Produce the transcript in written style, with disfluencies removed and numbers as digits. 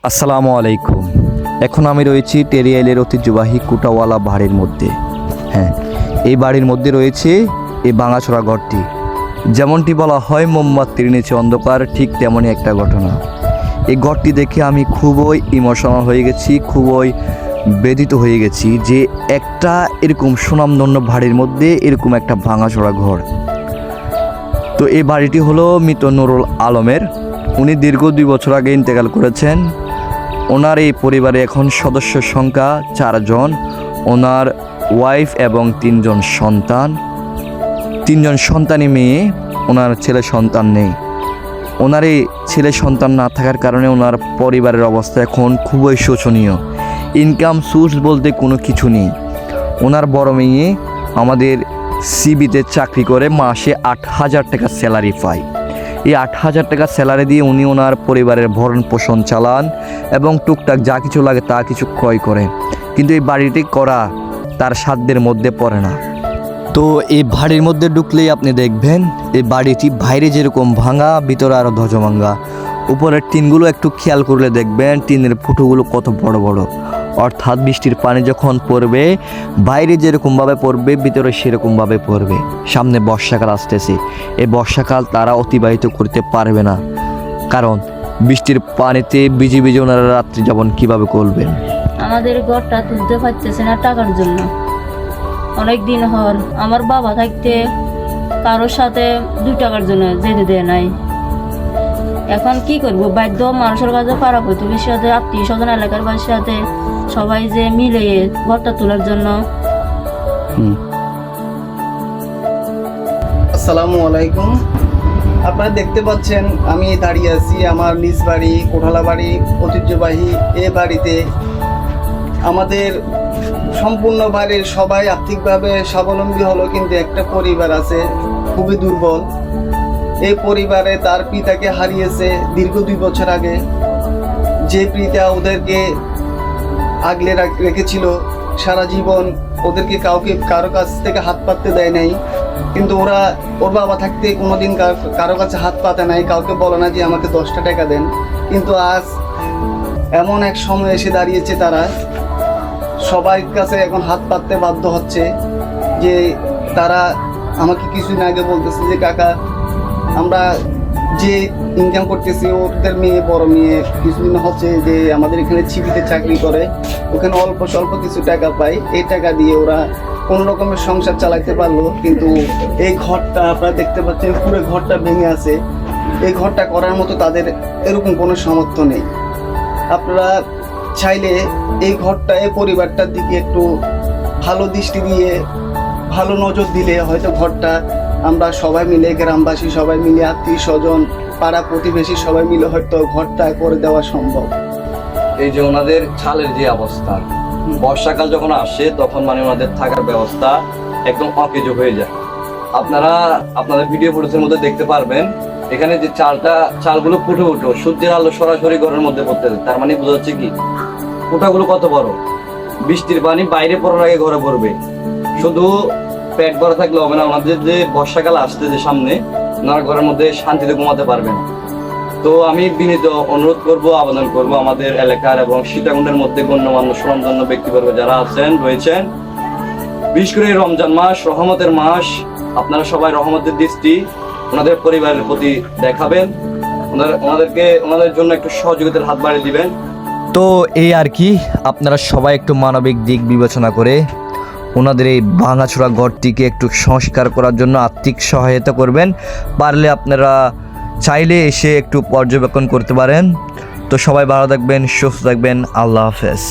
আসসালামু আলাইকুম। এখন আমি রয়েছি টেরিয়াইলের ঐতিহ্যবাহী কুটাওয়ালা বাড়ির মধ্যে। হ্যাঁ, এই বাড়ির মধ্যে রয়েছে এই ভাঙাচোরা ঘরটি। যেমনটি বলা হয় মোমবাতির নিচে অন্ধকার, ঠিক তেমনই একটা ঘটনা। এই ঘরটি দেখে আমি খুবই ইমোশনাল হয়ে গেছি, খুবই ব্যথিত হয়ে গেছি যে একটা এরকম সুনামধন্য বাড়ির মধ্যে এরকম একটা ভাঙাচোরা ঘর। তো এই বাড়িটি হলো মৃত নুরুল আলমের। উনি দীর্ঘ 2 বছর আগে ইন্তেকাল করেছেন। ওনার এই পরিবারে এখন সদস্য সংখ্যা 4 জন। ওনার ওয়াইফ এবং 3 জন সন্তান। 3 জন সন্তানই মেয়ে, ওনার ছেলে সন্তান নেই। ওনার এই ছেলে সন্তান না থাকার কারণে ওনার পরিবারের অবস্থা এখন খুবই শোচনীয়। ইনকাম সোর্স বলতে কোনো কিছু নেই। ওনার বড় মেয়ে আমাদের সিবিতে চাকরি করে, মাসে 8,000 টাকা স্যালারি পায়। এই 8,000 টাকা স্যালারি দিয়ে উনি ওনার পরিবারের ভরণ পোষণ চালান এবং টুকটাক যা কিছু লাগে তা কিছু ক্রয় করে। কিন্তু এই বাড়িটি করা তার সাধ্যের মধ্যে পড়ে না। তো এই বাড়ির মধ্যে ঢুকলেই আপনি দেখবেন এই বাড়িটি বাইরে যেরকম ভাঙা, ভিতরে আরও ধ্বজভাঙ্গা। উপরের টিনগুলো একটু খেয়াল করলে দেখবেন টিনের ফুটোগুলো কত বড় বড়। অর্থাৎ বৃষ্টির পানি যখন পড়বে, বাইরে যেরকমভাবে পড়বে ভিতরে সেরকমভাবে পড়বে। সামনে বর্ষাকাল আসতেছে, এই বর্ষাকাল তারা অতিবাহিত করতে পারবে না, কারণ বৃষ্টির পানিতে ভিজে ভিজে ওনারা রাত্রি যাপন কীভাবে করবেন। আমাদের ঘরটা তুলতে পারতেছে না টাকার জন্য। অনেক দিন হল আমার বাবা থাকতে কারোর সাথে 2 টাকার জন্য যেতে দেয় নাই। এখন কি করব, বাধ্য মানুষের কাছে পাড়া প্রতিবেশীর সাথে, আত্মীয় স্বজন, এলাকার বাসীর সাথে সবাই যে মিলে ঘরটা তোলার জন্য। আসসালামু আলাইকুম। আপনারা দেখতে পাচ্ছেন আমি দাঁড়িয়ে আছি আমার নিজ বাড়ি কোঠালা বাড়ি, ঐতিহ্যবাহী এ বাড়িতে। আমাদের সম্পূর্ণ বাড়ির সবাই আর্থিকভাবে স্বাবলম্বী হলো, কিন্তু একটা পরিবার আছে খুবই দুর্বল। এই পরিবারে তার পিতাকে হারিয়েছে দীর্ঘ 2 বছর আগে। যে পিতা ওদেরকে আগলে রেখেছিল সারা জীবন, ওদেরকে কারো কাছ থেকে হাত পাততে দেয় নাই। কিন্তু ওর বাবা থাকতে কোনোদিন কারো কাছে হাত পাতে নাই, কাউকে বলে না যে আমাকে 10টা টাকা দেন। কিন্তু আজ এমন এক সময় এসে দাঁড়িয়েছে, তারা সবার কাছে এখন হাত পাততে বাধ্য হচ্ছে। যে তারা আমাকে কিছুদিন আগে বলতেছে যে কাকা, আমরা যে ইনকাম করতেছি, ওদের মেয়ে বড় মেয়ে কিছুদিন হচ্ছে যে আমাদের এখানে ছিপিতে চাকরি করে, ওখানে অল্প স্বল্প কিছু টাকা পায়। এই টাকা দিয়ে ওরা কোনো রকমের সংসার চালাতে পারলো। কিন্তু এই ঘরটা আপনারা দেখতে পাচ্ছেন, পুরো ঘরটা ভেঙে আছে। এই ঘরটা করার মতো তাদের এরকম কোনো সামর্থ্য নেই। আপনারা চাইলে এই ঘরটা, এই পরিবারটার দিকে একটু ভালো দৃষ্টি দিয়ে, ভালো নজর দিলে হয়তো ঘরটা আমরা সবাই মিলে, গ্রামবাসী সবাই মিলে, আত্মীয় স্বজন, পাড়া প্রতিবেশী সবাই মিলে হয়তো ঘরটা করে দেওয়া সম্ভব। এই যে ওনাদের ছালের যে অবস্থা, বর্ষাকাল যখন আসে তখন মানে ওনাদের থাকার ব্যবস্থা একদম অকেজো হয়ে যায়। আপনারা আপনাদের ভিডিও ফুটেজের মধ্যে দেখতে পারবেন এখানে যে চালগুলো ফুটে উঠো, সূর্যের আলো সরাসরি ঘরের মধ্যে পড়তেছে। তার মানে বোঝা যাচ্ছে কি ফুটাগুলো কত বড়। বৃষ্টির পানি বাইরে পড়ার আগে ঘরে পড়বে। শুধু পেট ভরা থাকলে হবে না, ওনাদের যে বর্ষাকাল আসতেছে সামনে, ওনারা ঘরের মধ্যে শান্তিতে ঘুমাতে পারবে না। তো আমি বিনীত অনুরোধ করব, আবেদন করব আমাদের এলাকার এবং সীতাকুণ্ডের মধ্যে গণ্যমান্য সুনামধন্য ব্যক্তিবর্গ যারা রয়েছেন, বিশেষ করে রমজান মাস, রহমতের মাস, আপনারা সবাই রহমতের দৃষ্টি ওনাদের পরিবারের প্রতি দেখাবেন, ওনাদের জন্য একটু সহযোগিতার হাত বাড়িয়ে দিবেন। তো এই আর কি, আপনারা সবাই একটু মানবিক দিক বিবেচনা করে ওনাদের এই ভাঙাচোরা ঘরটিকে একটু সংস্কার করার জন্য আর্থিক সহায়তা করবেন। পারলে আপনারা চাইলে এসে একটু পর্যবেক্ষণ করতে পারেন। তো সবাই ভালো থাকবেন, সুস্থ থাকবেন। আল্লাহ হাফেজ।